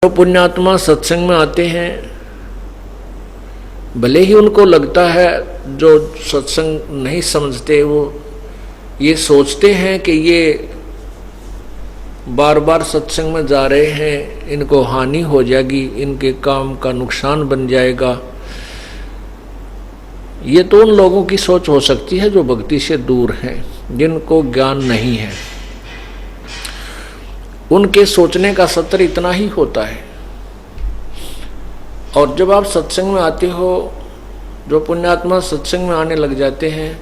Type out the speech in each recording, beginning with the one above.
जो पुण्यात्मा सत्संग में आते हैं, भले ही उनको लगता है, जो सत्संग नहीं समझते वो ये सोचते हैं कि ये बार बार सत्संग में जा रहे हैं, इनको हानि हो जाएगी, इनके काम का नुकसान बन जाएगा। ये तो उन लोगों की सोच हो सकती है जो भक्ति से दूर हैं, जिनको ज्ञान नहीं है। उनके सोचने का सत्र इतना ही होता है। और जब आप सत्संग में आते हो, जो पुण्यात्मा सत्संग में आने लग जाते हैं,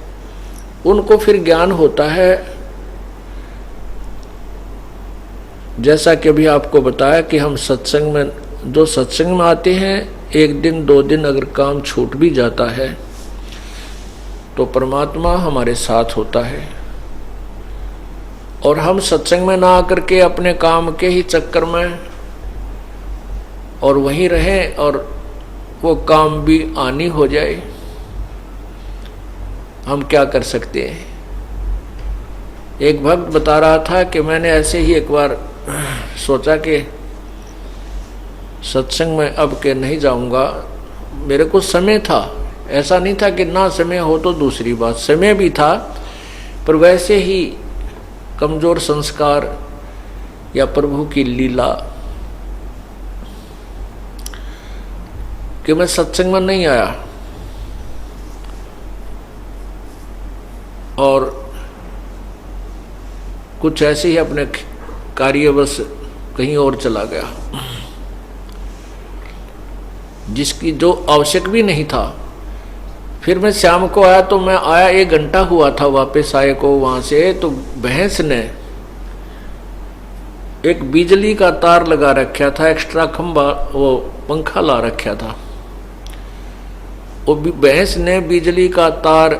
उनको फिर ज्ञान होता है। जैसा कि अभी आपको बताया कि हम सत्संग में, जो सत्संग में आते हैं, एक दिन दो दिन अगर काम छूट भी जाता है तो परमात्मा हमारे साथ होता है। और हम सत्संग में ना आकर के अपने काम के ही चक्कर में और वहीं रहें और वो काम भी हानि हो जाए, हम क्या कर सकते हैं। एक भक्त बता रहा था कि मैंने ऐसे ही एक बार सोचा कि सत्संग में अब के नहीं जाऊंगा। मेरे को समय था, ऐसा नहीं था कि ना समय हो तो दूसरी बात, समय भी था, पर वैसे ही कमजोर संस्कार या प्रभु की लीला कि मैं सत्संग में नहीं आया और कुछ ऐसे ही अपने कार्यवश कहीं और चला गया, जिसकी जो आवश्यक भी नहीं था। फिर मैं शाम को आया तो मैं आया, 1 घंटा हुआ था वापस आए को वहां से, तो भैंस ने एक बिजली का तार लगा रखा था, एक्स्ट्रा खंभा, वो पंखा ला रखा था। वो भैंस ने बिजली का तार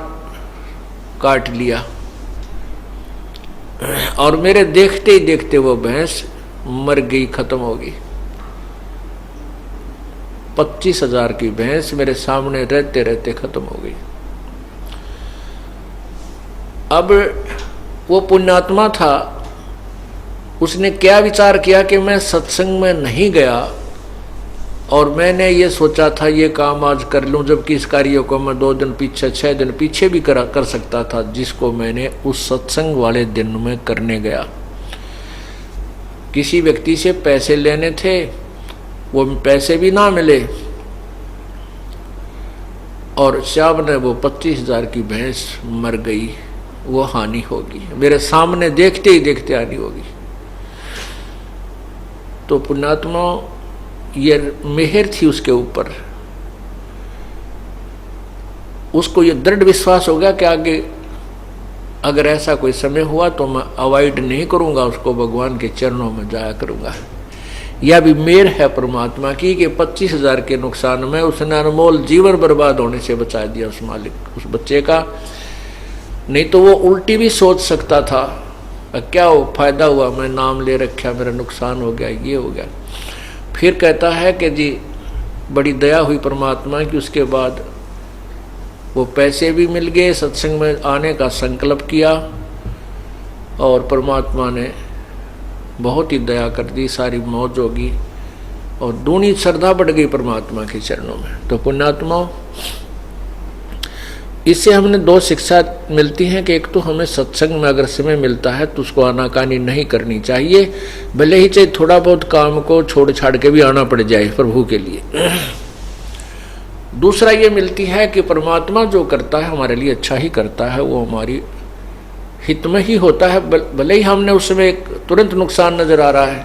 काट लिया और मेरे देखते ही देखते वो भैंस मर गई, खत्म हो गई। 25,000 की भैंस मेरे सामने रहते रहते खत्म हो गई। अब वो पुण्यात्मा था, उसने क्या विचार किया कि मैं सत्संग में नहीं गया और मैंने ये सोचा था ये काम आज कर लूं, जबकि इस कार्य को मैं 2 दिन पीछे 6 दिन पीछे भी कर सकता था, जिसको मैंने उस सत्संग वाले दिन में करने गया। किसी व्यक्ति से पैसे लेने थे, वो पैसे भी ना मिले और शाम ने वो 25,000 की भैंस मर गई, वो हानि होगी, मेरे सामने देखते ही देखते हानि होगी। तो पुण्यात्मा ये मेहर थी उसके ऊपर, उसको ये दृढ़ विश्वास हो गया कि आगे अगर ऐसा कोई समय हुआ तो मैं अवॉइड नहीं करूंगा, उसको भगवान के चरणों में जाया करूंगा। यह भी मेर है परमात्मा की कि 25,000 के नुकसान में उसने अनमोल जीवन बर्बाद होने से बचा दिया उस मालिक, उस बच्चे का। नहीं तो वो उल्टी भी सोच सकता था, क्या हो फायदा हुआ, मैं नाम ले रखा, मेरा नुकसान हो गया, ये हो गया। फिर कहता है कि जी बड़ी दया हुई परमात्मा की, उसके बाद वो पैसे भी मिल गए, सत्संग में आने का संकल्प किया और परमात्मा ने बहुत ही दया कर दी, सारी मौज होगी और दूनी श्रद्धा बढ़ गई परमात्मा के चरणों में। तो पुण्यात्मा, इससे हमने 2 शिक्षा मिलती हैं कि एक तो हमें सत्संग में अगर समय मिलता है तो उसको आनाकानी नहीं करनी चाहिए, भले ही चाहे थोड़ा बहुत काम को छोड़ छाड़ के भी आना पड़ जाए प्रभु के लिए। दूसरा ये मिलती है कि परमात्मा जो करता है हमारे लिए अच्छा ही करता है, वो हमारी हित में ही होता है, भले ही हमने उसमें एक तुरंत नुकसान नजर आ रहा है।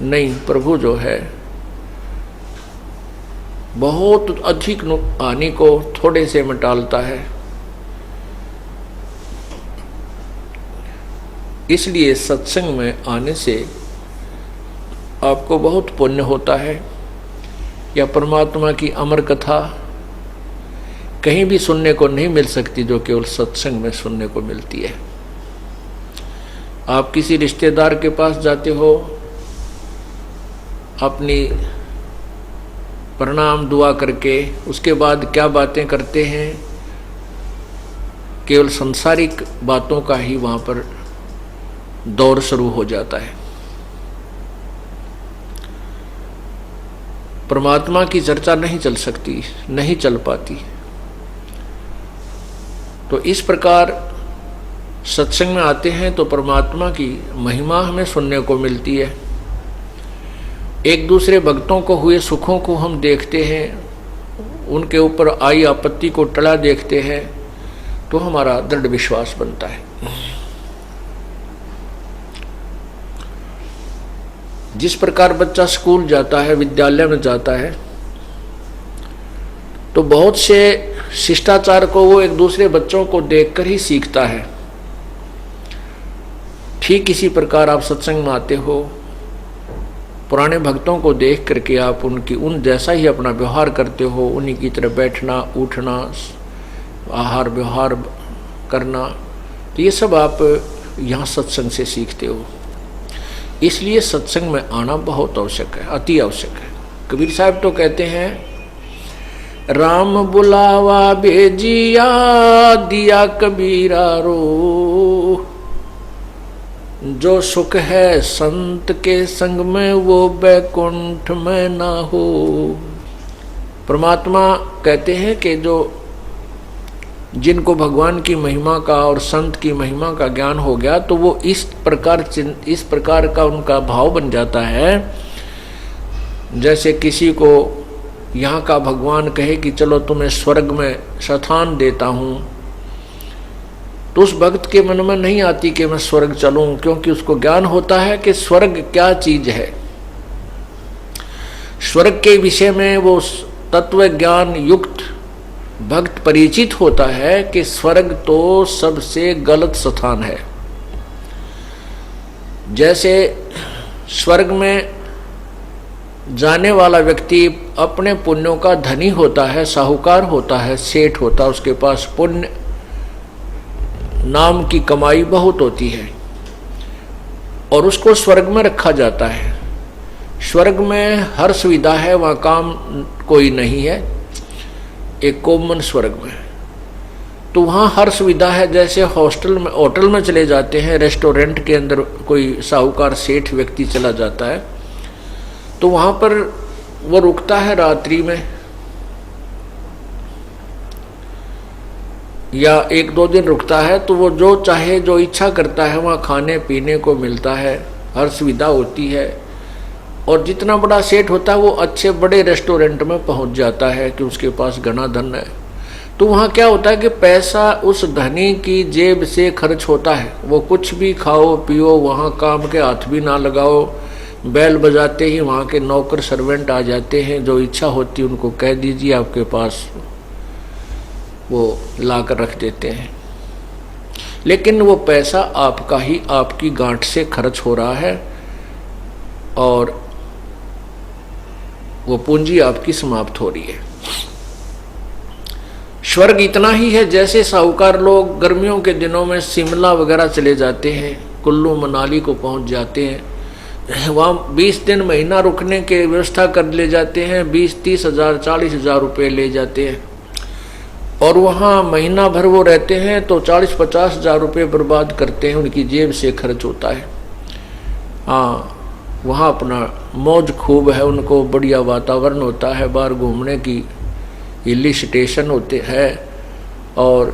नहीं, प्रभु जो है बहुत अधिक हानि को थोड़े से में टालता है। इसलिए सत्संग में आने से आपको बहुत पुण्य होता है। या परमात्मा की अमर कथा कहीं भी सुनने को नहीं मिल सकती, जो केवल सत्संग में सुनने को मिलती है। आप किसी रिश्तेदार के पास जाते हो, अपनी प्रणाम दुआ करके उसके बाद क्या बातें करते हैं, केवल सांसारिक बातों का ही वहाँ पर दौर शुरू हो जाता है। परमात्मा की चर्चा नहीं चल सकती, नहीं चल पाती। तो इस प्रकार सत्संग में आते हैं तो परमात्मा की महिमा हमें सुनने को मिलती है। एक दूसरे भक्तों को हुए सुखों को हम देखते हैं, उनके ऊपर आई आपत्ति को टला देखते हैं, तो हमारा दृढ़ विश्वास बनता है। जिस प्रकार बच्चा स्कूल जाता है, विद्यालय में जाता है, तो बहुत से शिष्टाचार को वो एक दूसरे बच्चों को देखकर ही सीखता है। ठीक इसी प्रकार आप सत्संग में आते हो, पुराने भक्तों को देख करके आप उन जैसा ही अपना व्यवहार करते हो, उन्हीं की तरह बैठना, उठना, आहार व्यवहार करना, तो ये सब आप यहाँ सत्संग से सीखते हो। इसलिए सत्संग में आना बहुत आवश्यक है, अति आवश्यक है। कबीर साहब तो कहते हैं, राम बुलावा भेजिया दिया कबीरा रो, जो सुख है संत के संग में वो बैकुंठ में ना हो। परमात्मा कहते हैं कि जो जिनको भगवान की महिमा का और संत की महिमा का ज्ञान हो गया, तो वो इस प्रकार का उनका भाव बन जाता है, जैसे किसी को यहाँ का भगवान कहे कि चलो तुम्हें स्वर्ग में स्थान देता हूँ, तो उस भक्त के मन में नहीं आती कि मैं स्वर्ग चलूं, क्योंकि उसको ज्ञान होता है कि स्वर्ग क्या चीज है। स्वर्ग के विषय में वो तत्व ज्ञान युक्त भक्त परिचित होता है कि स्वर्ग तो सबसे गलत स्थान है। जैसे स्वर्ग में जाने वाला व्यक्ति अपने पुण्यों का धनी होता है, साहूकार होता है, सेठ होता है, उसके पास पुण्य नाम की कमाई बहुत होती है और उसको स्वर्ग में रखा जाता है। स्वर्ग में हर सुविधा है, वहाँ काम कोई नहीं है, एक कॉमन स्वर्ग में। तो वहाँ हर सुविधा है। जैसे होटल में चले जाते हैं, रेस्टोरेंट के अंदर कोई साहूकार सेठ व्यक्ति चला जाता है, तो वहाँ पर वो रुकता है रात्रि में या 1-2 दिन रुकता है, तो वो जो चाहे, जो इच्छा करता है वहाँ खाने पीने को मिलता है, हर सुविधा होती है। और जितना बड़ा सेठ होता है वो अच्छे बड़े रेस्टोरेंट में पहुँच जाता है कि उसके पास घना धन है। तो वहाँ क्या होता है कि पैसा उस धनी की जेब से खर्च होता है। वो कुछ भी खाओ पियो, वहाँ काम के हाथ भी ना लगाओ, बैल बजाते ही वहाँ के नौकर सर्वेंट आ जाते हैं, जो इच्छा होती है उनको कह दीजिए आपके पास, वो ला कर रख देते हैं। लेकिन वो पैसा आपका ही, आपकी गांठ से खर्च हो रहा है और वो पूंजी आपकी समाप्त हो रही है। स्वर्ग इतना ही है, जैसे साहूकार लोग गर्मियों के दिनों में शिमला वगैरह चले जाते हैं, कुल्लू मनाली को पहुंच जाते हैं, वहाँ 20 दिन महीना रुकने के व्यवस्था कर ले जाते हैं, 20-30 हज़ार 40 हज़ार रुपये ले जाते हैं और वहाँ महीना भर वो रहते हैं, तो 40-50 हज़ार रुपये बर्बाद करते हैं, उनकी जेब से खर्च होता है। हाँ, वहाँ अपना मौज खूब है, उनको बढ़िया वातावरण होता है, बाहर घूमने की हिली स्टेशन होते हैं और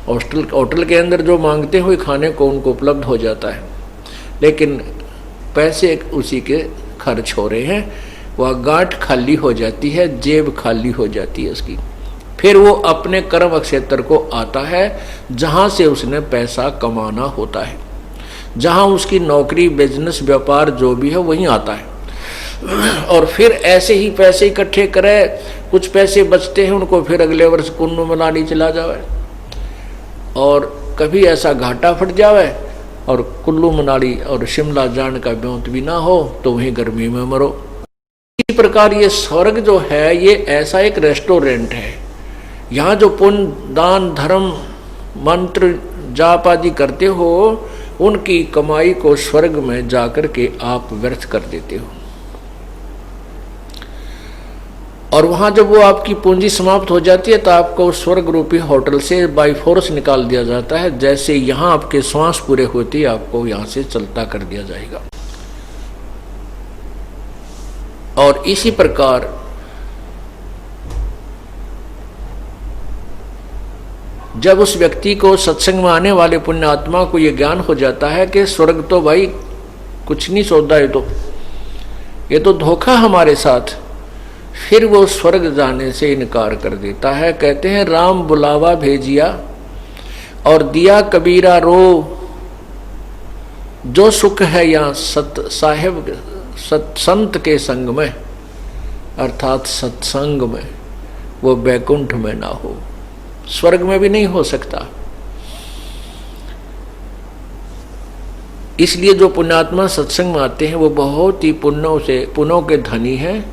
होटल के अंदर जो मांगते हुए खाने को उनको उपलब्ध हो जाता है। लेकिन पैसे उसी के खर्च हो रहे हैं, वह गांठ खाली हो जाती है, जेब खाली हो जाती है उसकी। फिर वो अपने कर्म क्षेत्र को आता है जहाँ से उसने पैसा कमाना होता है, जहाँ उसकी नौकरी बिजनेस व्यापार जो भी है वहीं आता है। और फिर ऐसे ही पैसे इकट्ठे करे, कुछ पैसे बचते हैं, उनको फिर अगले वर्ष कुल्लू मनाली चला जावे और कभी ऐसा घाटा फट जावे और कुल्लू मनाली और शिमला जाने का ब्योंत भी ना हो तो वहीं गर्मी में मरो। इसी प्रकार ये स्वर्ग जो है ये ऐसा एक रेस्टोरेंट है। यहाँ जो पुण्य दान धर्म मंत्र जाप आदि करते हो, उनकी कमाई को स्वर्ग में जाकर के आप व्यर्थ कर देते हो और वहाँ जब वो आपकी पूंजी समाप्त हो जाती है तो आपको स्वर्ग रूपी होटल से बाई फोर्स निकाल दिया जाता है। जैसे यहाँ आपके श्वास पूरे होते ही आपको यहाँ से चलता कर दिया जाएगा। और इसी प्रकार जब उस व्यक्ति को सत्संग में आने वाले पुण्य आत्मा को यह ज्ञान हो जाता है कि स्वर्ग तो भाई कुछ नहीं सौदा है, तो ये तो धोखा हमारे साथ, फिर वो स्वर्ग जाने से इनकार कर देता है। कहते हैं राम बुलावा भेजिया और दिया कबीरा रो, जो सुख है यहाँ संत के संग में, अर्थात सत्संग में, वो बैकुंठ में ना हो, स्वर्ग में भी नहीं हो सकता। इसलिए जो पुण्यात्मा सत्संग में आते हैं वो बहुत ही पुण्यों के धनी हैं